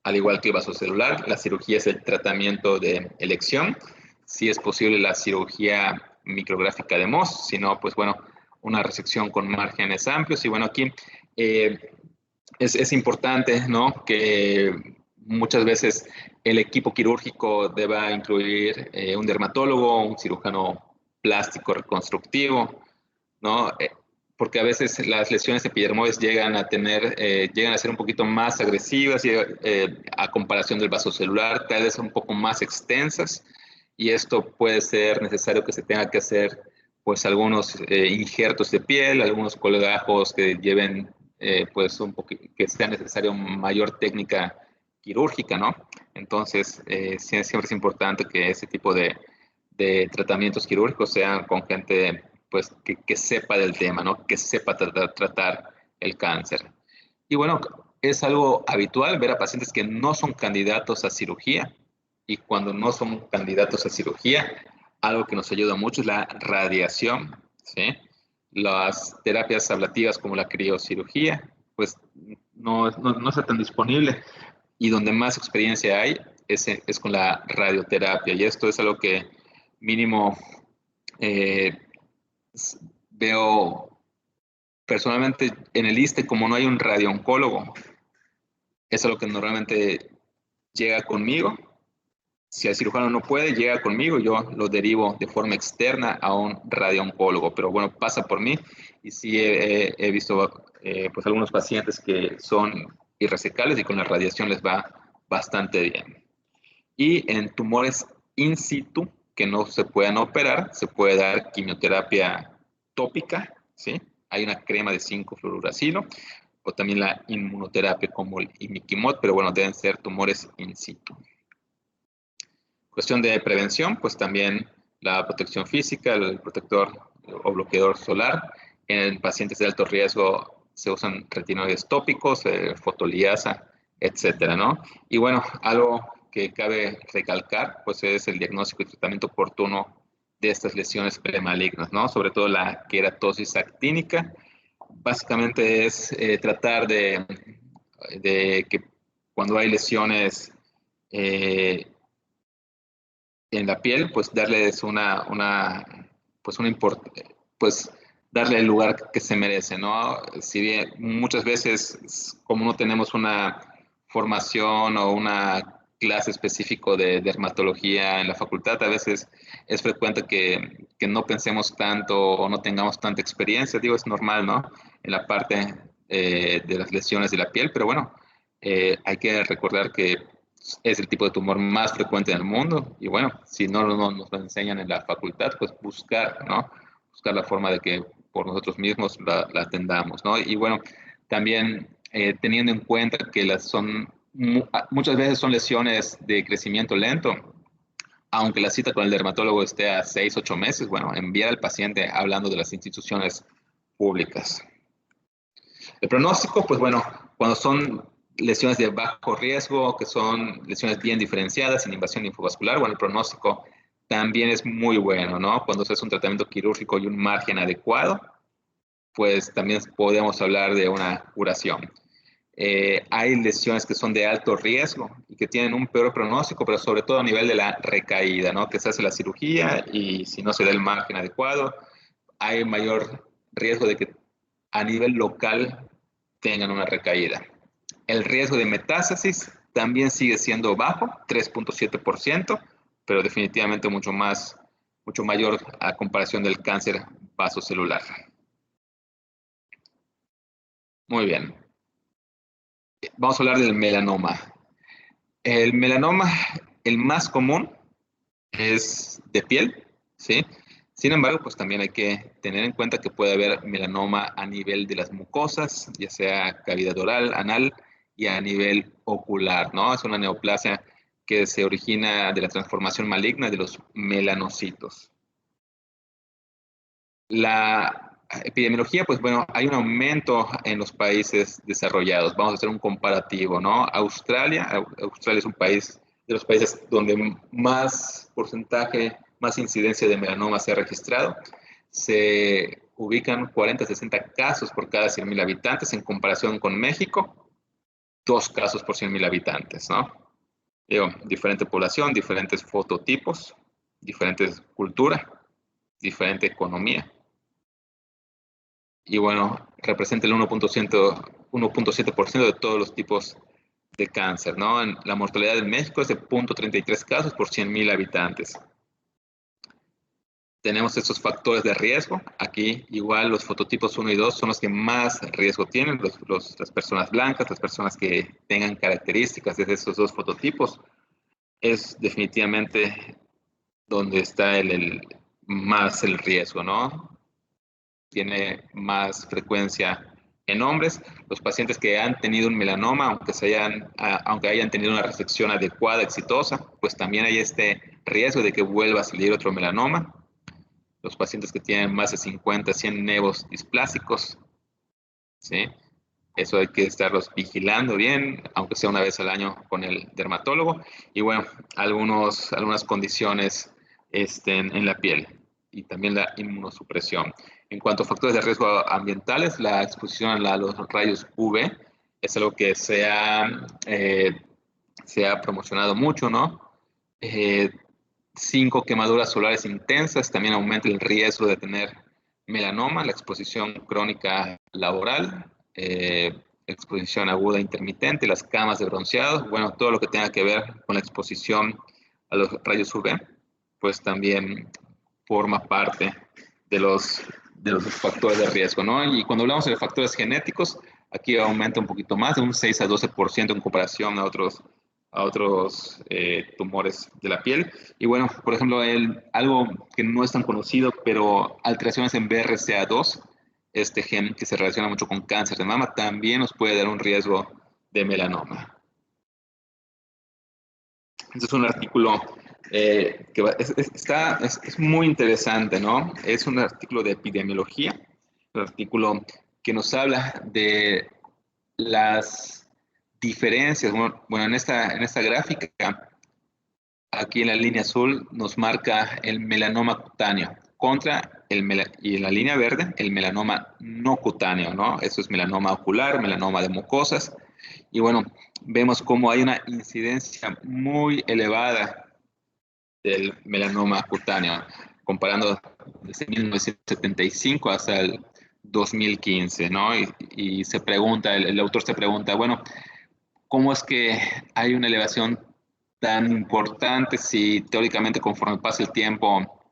Al igual que vasocelular, la cirugía es el tratamiento de elección. Si es posible la cirugía micrográfica de Mohs, si no, pues bueno, una resección con márgenes amplios. Y bueno, aquí es importante, ¿no? Que muchas veces el equipo quirúrgico deba incluir un dermatólogo, un cirujano plástico reconstructivo, ¿no? Porque a veces las lesiones epidermoides llegan a ser un poquito más agresivas y, a comparación del vasocelular, tal vez un poco más extensas, y esto puede ser necesario que se tenga que hacer pues algunos injertos de piel, algunos colgajos que lleven pues que sea necesario mayor técnica quirúrgica, ¿no? Entonces, siempre es importante que ese tipo de tratamientos quirúrgicos sean con gente pues que sepa del tema, ¿no? Que sepa tratar el cáncer. Y bueno, es algo habitual ver a pacientes que no son candidatos a cirugía, y cuando no son candidatos a cirugía, algo que nos ayuda mucho es la radiación, ¿sí? Las terapias ablativas como la criocirugía, pues no está tan disponible, y donde más experiencia hay es con la radioterapia, y esto es algo que mínimo eh, veo personalmente en el ISSSTE, como no hay un radiooncólogo, es algo que normalmente llega conmigo. Si el cirujano no puede, llega conmigo, yo lo derivo de forma externa a un radiooncólogo, pero bueno, pasa por mí, y sí he visto pues algunos pacientes que son irresecables y con la radiación les va bastante bien. Y en tumores in situ que no se puedan operar, se puede dar quimioterapia tópica, ¿sí? Hay una crema de 5-fluoruracilo, o también la inmunoterapia como el imiquimod, pero bueno, deben ser tumores in situ. Cuestión de prevención, pues también la protección física, el protector o bloqueador solar. En pacientes de alto riesgo se usan retinoides tópicos, fotoliasa, etcétera, ¿no? Y bueno, algo que cabe recalcar, pues es el diagnóstico y tratamiento oportuno de estas lesiones premalignas, ¿no? Sobre todo la queratosis actínica. Básicamente es tratar de que cuando hay lesiones en la piel, pues darles pues darle el lugar que se merece, ¿no? Si bien muchas veces, como no tenemos una formación o una clase específico de dermatología en la facultad, a veces es frecuente que no pensemos tanto o no tengamos tanta experiencia, digo, es normal, ¿no? En la parte de las lesiones de la piel, pero bueno, hay que recordar que Es el tipo de tumor más frecuente en el mundo y bueno, si no nos lo enseñan en la facultad, pues buscar, ¿no? Buscar la forma de que por nosotros mismos la atendamos, ¿no? Y bueno, también teniendo en cuenta que muchas veces son lesiones de crecimiento lento, aunque la cita con el dermatólogo esté a 6, 8 meses, bueno, enviar al paciente hablando de las instituciones públicas. El pronóstico, pues bueno, cuando son lesiones de bajo riesgo, que son lesiones bien diferenciadas, sin invasión linfovascular, bueno, el pronóstico también es muy bueno, ¿no? Cuando se hace un tratamiento quirúrgico y un margen adecuado, pues también podemos hablar de una curación. Hay lesiones que son de alto riesgo y que tienen un peor pronóstico, pero sobre todo a nivel de la recaída, ¿no? Que se hace la cirugía y si no se da el margen adecuado, hay mayor riesgo de que a nivel local tengan una recaída. El riesgo de metástasis también sigue siendo bajo, 3.7%, pero definitivamente mucho mayor a comparación del cáncer vasocelular. Muy bien. Vamos a hablar del melanoma. El melanoma, el más común, es de piel, ¿sí? Sin embargo, pues también hay que tener en cuenta que puede haber melanoma a nivel de las mucosas, ya sea cavidad oral, anal y a nivel ocular, ¿no? Es una neoplasia que se origina de la transformación maligna de los melanocitos. La epidemiología, pues bueno, hay un aumento en los países desarrollados. Vamos a hacer un comparativo, ¿no? Australia es un país de los países donde más porcentaje, más incidencia de melanoma se ha registrado. Se ubican 40, 60 casos por cada 100.000 habitantes en comparación con México, 2 casos por 100.000 habitantes, ¿no? Digo, diferente población, diferentes fototipos, diferentes cultura, diferente economía. Y bueno, representa el 1.7% de todos los tipos de cáncer, ¿no? La mortalidad en México es de 0.33 casos por 100.000 habitantes. Tenemos estos factores de riesgo. Aquí igual los fototipos 1 y 2 son los que más riesgo tienen, las personas blancas, las personas que tengan características de esos dos fototipos. Es definitivamente donde está más el riesgo, ¿no? Tiene más frecuencia en hombres. Los pacientes que han tenido un melanoma, aunque hayan tenido una resección adecuada, exitosa, pues también hay este riesgo de que vuelva a salir otro melanoma. Los pacientes que tienen más de 50, 100 nevos displásicos, ¿sí? Eso hay que estarlos vigilando bien, aunque sea una vez al año con el dermatólogo. Y bueno, algunas condiciones en la piel y también la inmunosupresión. En cuanto a factores de riesgo ambientales, la exposición a los rayos UV es algo que se ha promocionado mucho, ¿no? 5 quemaduras solares intensas también aumenta el riesgo de tener melanoma, la exposición crónica laboral, exposición aguda intermitente, las camas de bronceado, bueno, todo lo que tenga que ver con la exposición a los rayos UV, pues también forma parte de los factores de riesgo, ¿no? Y cuando hablamos de factores genéticos, aquí aumenta un poquito más, de un 6 a 12% en comparación a otros tumores de la piel. Y bueno, por ejemplo, algo que no es tan conocido, pero alteraciones en BRCA2, este gen que se relaciona mucho con cáncer de mama, también nos puede dar un riesgo de melanoma. Este es un artículo que es muy interesante, ¿no? Es un artículo de epidemiología, un artículo que nos habla de las diferencias. Bueno, en esta gráfica, aquí en la línea azul nos marca el melanoma cutáneo y en la línea verde el melanoma no cutáneo, ¿no? Eso es melanoma ocular, melanoma de mucosas. Y bueno, vemos cómo hay una incidencia muy elevada del melanoma cutáneo, comparando desde 1975 hasta el 2015, ¿no? Y se pregunta, el autor se pregunta, bueno, ¿cómo es que hay una elevación tan importante si teóricamente conforme pasa el tiempo,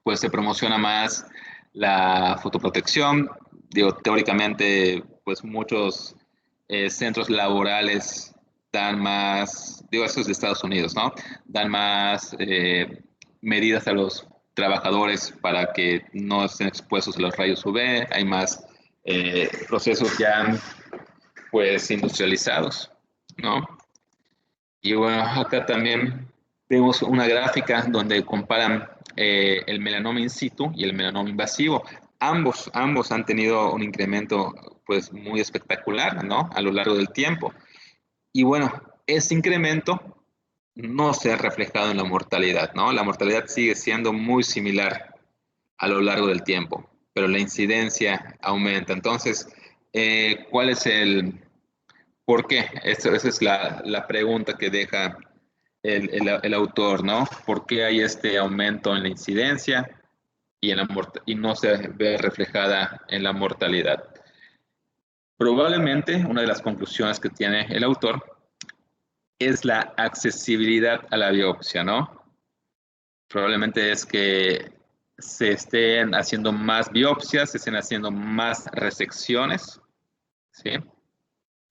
pues se promociona más la fotoprotección? Digo, teóricamente, pues muchos centros laborales dan más, digo, eso es de Estados Unidos, ¿no? Dan más medidas a los trabajadores para que no estén expuestos a los rayos UV, hay más procesos ya pues industrializados, ¿no? Y bueno, acá también vemos una gráfica donde comparan el melanoma in situ y el melanoma invasivo. Ambos han tenido un incremento pues muy espectacular, ¿no? A lo largo del tiempo. Y bueno, ese incremento no se ha reflejado en la mortalidad, ¿no? La mortalidad sigue siendo muy similar a lo largo del tiempo, pero la incidencia aumenta. Entonces, ¿cuál es el por qué? Esa es la pregunta que deja el autor, ¿no? ¿Por qué hay este aumento en la incidencia y no se ve reflejada en la mortalidad? Probablemente una de las conclusiones que tiene el autor es la accesibilidad a la biopsia, ¿no? Probablemente es que se estén haciendo más biopsias, se estén haciendo más resecciones, ¿sí?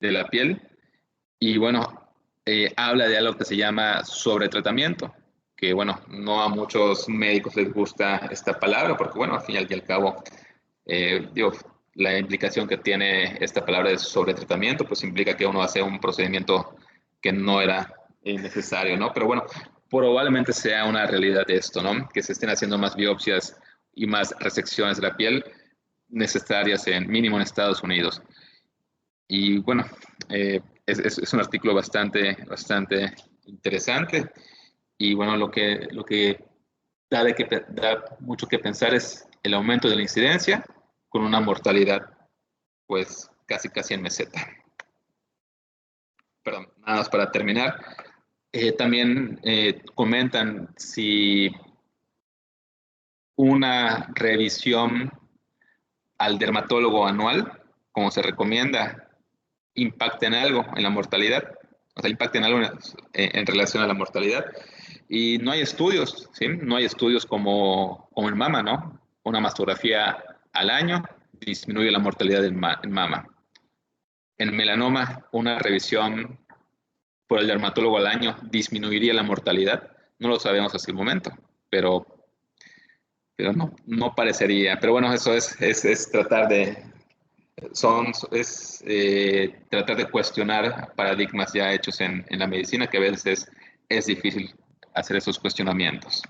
De la piel. Y bueno, habla de algo que se llama sobretratamiento, que bueno, no a muchos médicos les gusta esta palabra, porque bueno, al fin y al cabo, digo, la implicación que tiene esta palabra de sobretratamiento, pues implica que uno hace un procedimiento que no era necesario, ¿no? Pero bueno, probablemente sea una realidad esto, ¿no? Que se estén haciendo más biopsias y más resecciones de la piel necesarias en mínimo en Estados Unidos. Y bueno, es un artículo bastante interesante. Y bueno, lo que da mucho que pensar es el aumento de la incidencia con una mortalidad, pues casi en meseta. Perdón, nada más para terminar. También comentan si una revisión al dermatólogo anual, como se recomienda, impacta en algo en la mortalidad, o sea, impacta en algo en relación a la mortalidad. Y no hay estudios, ¿sí? No hay estudios como en mama, ¿no? Una mastografía al año disminuye la mortalidad en mama. En melanoma, una revisión por el dermatólogo al año disminuiría la mortalidad. No lo sabemos hasta el momento, pero no parecería. Pero bueno, eso es tratar de, tratar de cuestionar paradigmas ya hechos en la medicina, que a veces es difícil hacer esos cuestionamientos.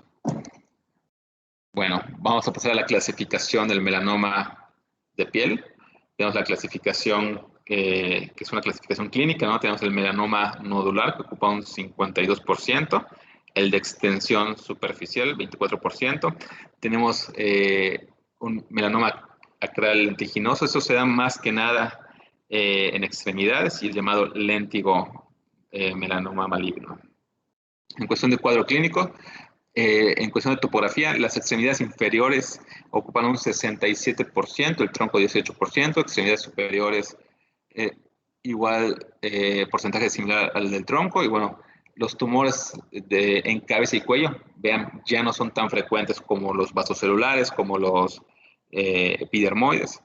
Bueno, vamos a pasar a la clasificación del melanoma de piel. Tenemos la clasificación, que es una clasificación clínica, ¿no? Tenemos el melanoma nodular, que ocupa un 52%, el de extensión superficial, 24%. Tenemos un melanoma acral lentiginoso, eso se da más que nada en extremidades, y el llamado léntigo melanoma maligno. En cuestión de cuadro clínico, en cuestión de topografía, las extremidades inferiores ocupan un 67%, el tronco 18%, extremidades superiores igual porcentaje similar al del tronco, y bueno, los tumores en cabeza y cuello, vean, ya no son tan frecuentes como los vasocelulares, como los epidermoides.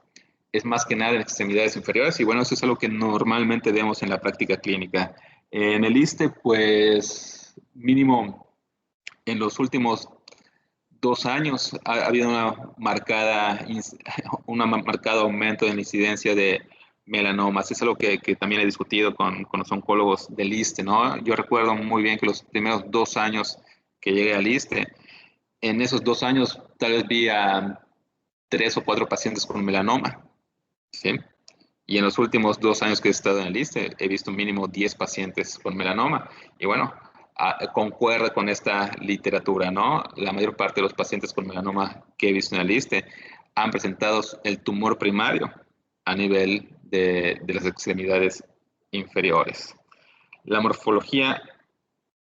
Es más que nada en extremidades inferiores, y bueno, eso es algo que normalmente vemos en la práctica clínica. En el ISSSTE, pues mínimo en los últimos 2 años ha habido un marcado aumento en la incidencia de melanomas. Es algo que también he discutido con los oncólogos del ISSSTE, ¿no? Yo recuerdo muy bien que los primeros 2 años que llegué al ISSSTE, en esos 2 años tal vez vi a 3 o 4 pacientes con melanoma, ¿sí? Y en los últimos 2 años que he estado en el ISSSTE, he visto mínimo 10 pacientes con melanoma. Y bueno, concuerda con esta literatura, ¿no? La mayor parte de los pacientes con melanoma que he visto en el ISSSTE han presentado el tumor primario a nivel de las extremidades inferiores. La morfología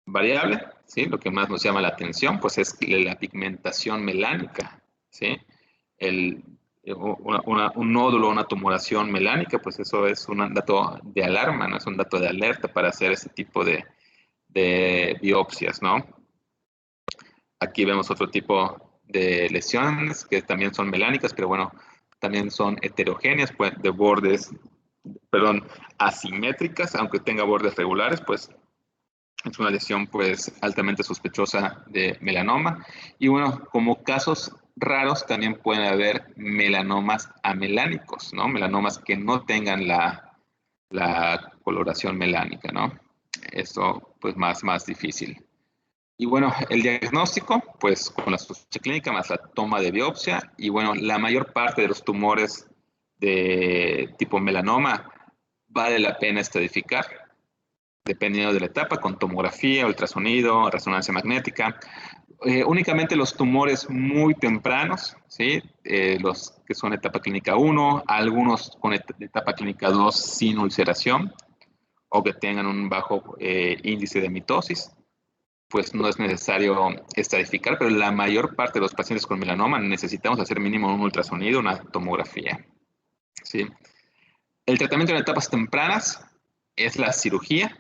variable, ¿sí? Lo que más nos llama la atención, pues es la pigmentación melánica, ¿sí? Un nódulo, una tumoración melánica, pues eso es un dato de alarma, ¿no? Es un dato de alerta para hacer ese tipo de biopsias, ¿no? Aquí vemos otro tipo de lesiones que también son melánicas, pero bueno, también son heterogéneas, pues, de bordes perdón, asimétricas, aunque tenga bordes regulares, pues es una lesión pues altamente sospechosa de melanoma. Y bueno, como casos raros también pueden haber melanomas amelánicos, ¿no? Melanomas que no tengan la coloración melánica, ¿no? Esto pues más difícil. Y bueno, el diagnóstico, pues con la sospecha clínica más la toma de biopsia. Y bueno, la mayor parte de los tumores de tipo melanoma vale la pena estadificar, dependiendo de la etapa, con tomografía, ultrasonido, resonancia magnética. Únicamente los tumores muy tempranos, ¿sí? Los que son etapa clínica 1, algunos con etapa clínica 2 sin ulceración o que tengan un bajo índice de mitosis, pues no es necesario estadificar, pero la mayor parte de los pacientes con melanoma necesitamos hacer mínimo un ultrasonido, una tomografía, ¿sí? El tratamiento en etapas tempranas es la cirugía,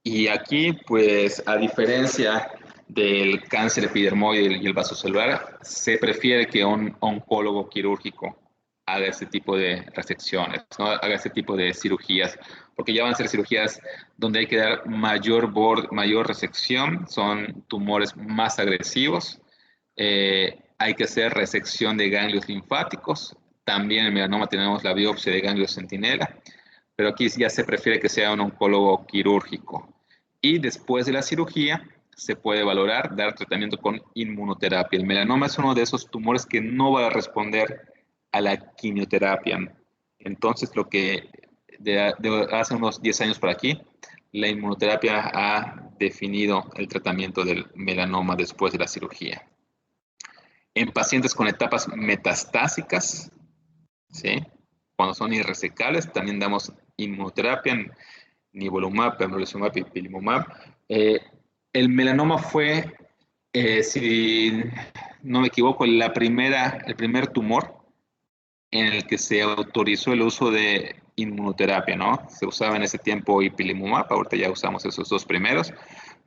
y aquí, pues, a diferencia del cáncer epidermoide y el vasocelular, se prefiere que un oncólogo quirúrgico haga este tipo de resecciones, ¿no? Haga este tipo de cirugías, porque ya van a ser cirugías donde hay que dar mayor resección, son tumores más agresivos, hay que hacer resección de ganglios linfáticos, también en melanoma tenemos la biopsia de ganglios centinela, pero aquí ya se prefiere que sea un oncólogo quirúrgico. Y después de la cirugía se puede valorar dar tratamiento con inmunoterapia. El melanoma es uno de esos tumores que no va a responder a la quimioterapia. Entonces, lo que de hace unos 10 años para aquí, la inmunoterapia ha definido el tratamiento del melanoma después de la cirugía. En pacientes con etapas metastásicas, ¿sí? Cuando son irresecables, también damos inmunoterapia, nivolumab, pembrolizumab y ipilimumab. El melanoma fue, si no me equivoco, el primer tumor en el que se autorizó el uso de inmunoterapia, ¿no? Se usaba en ese tiempo ipilimumab, ahorita ya usamos esos dos primeros,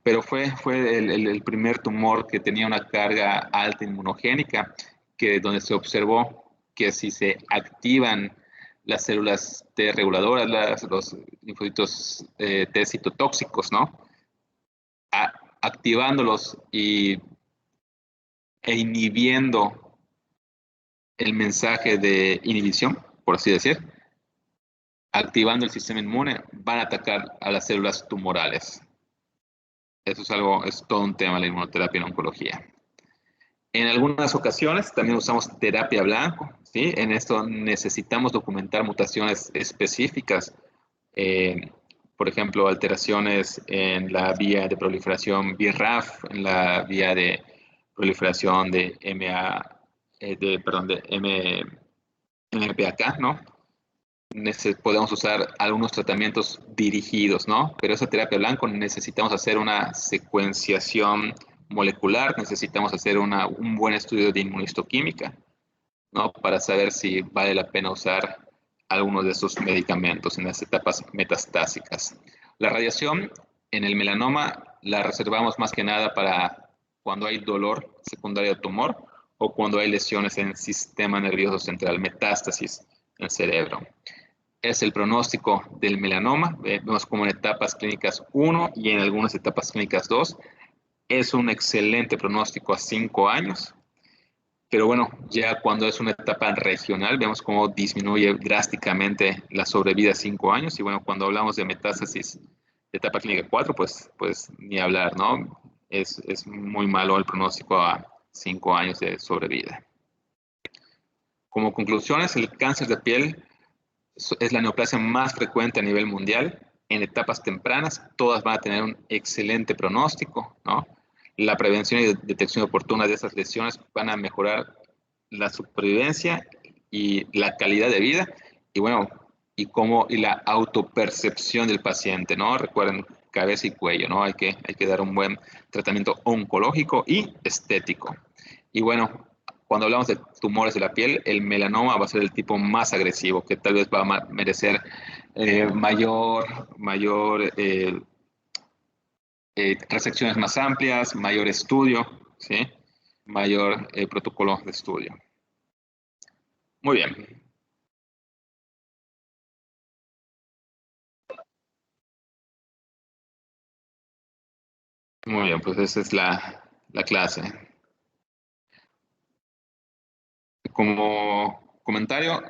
pero fue el primer tumor que tenía una carga alta inmunogénica, que donde se observó que si se activan las células T reguladoras, los linfocitos T citotóxicos, ¿no? Activándolos e inhibiendo el mensaje de inhibición, por así decir, activando el sistema inmune, van a atacar a las células tumorales. Eso es todo un tema, la inmunoterapia en oncología. En algunas ocasiones también usamos terapia blanco, ¿sí? En esto necesitamos documentar mutaciones específicas, eh, por ejemplo, alteraciones en la vía de proliferación BRAF, en la vía de proliferación de MPAK, ¿no? Podemos usar algunos tratamientos dirigidos, ¿no? Pero esa terapia blanco necesitamos hacer una secuenciación molecular, necesitamos hacer un buen estudio de inmunistoquímica, ¿no? Para saber si vale la pena usar algunos de esos medicamentos en las etapas metastásicas. La radiación en el melanoma la reservamos más que nada para cuando hay dolor secundario al tumor o cuando hay lesiones en el sistema nervioso central, metástasis en el cerebro. Es el pronóstico del melanoma, vemos como en etapas clínicas 1 y en algunas etapas clínicas 2, es un excelente pronóstico a 5 años, pero bueno, ya cuando es una etapa regional, vemos cómo disminuye drásticamente la sobrevida a 5 años, y bueno, cuando hablamos de metástasis de etapa clínica 4, pues ni hablar, ¿no? Es muy malo el pronóstico a 5 años de sobrevida. Como conclusiones, el cáncer de piel es la neoplasia más frecuente a nivel mundial. En etapas tempranas, todas van a tener un excelente pronóstico, ¿no? La prevención y detección oportuna de esas lesiones van a mejorar la supervivencia y la calidad de vida, y bueno, y la autopercepción del paciente, ¿no? Recuerden, cabeza y cuello, ¿no? Hay que dar un buen tratamiento oncológico y estético. Y bueno, cuando hablamos de tumores de la piel, el melanoma va a ser el tipo más agresivo, que tal vez va a merecer resecciones más amplias, mayor estudio, ¿sí? Mayor protocolo de estudio. Muy bien. Muy bien, pues esa es la clase. Como comentario,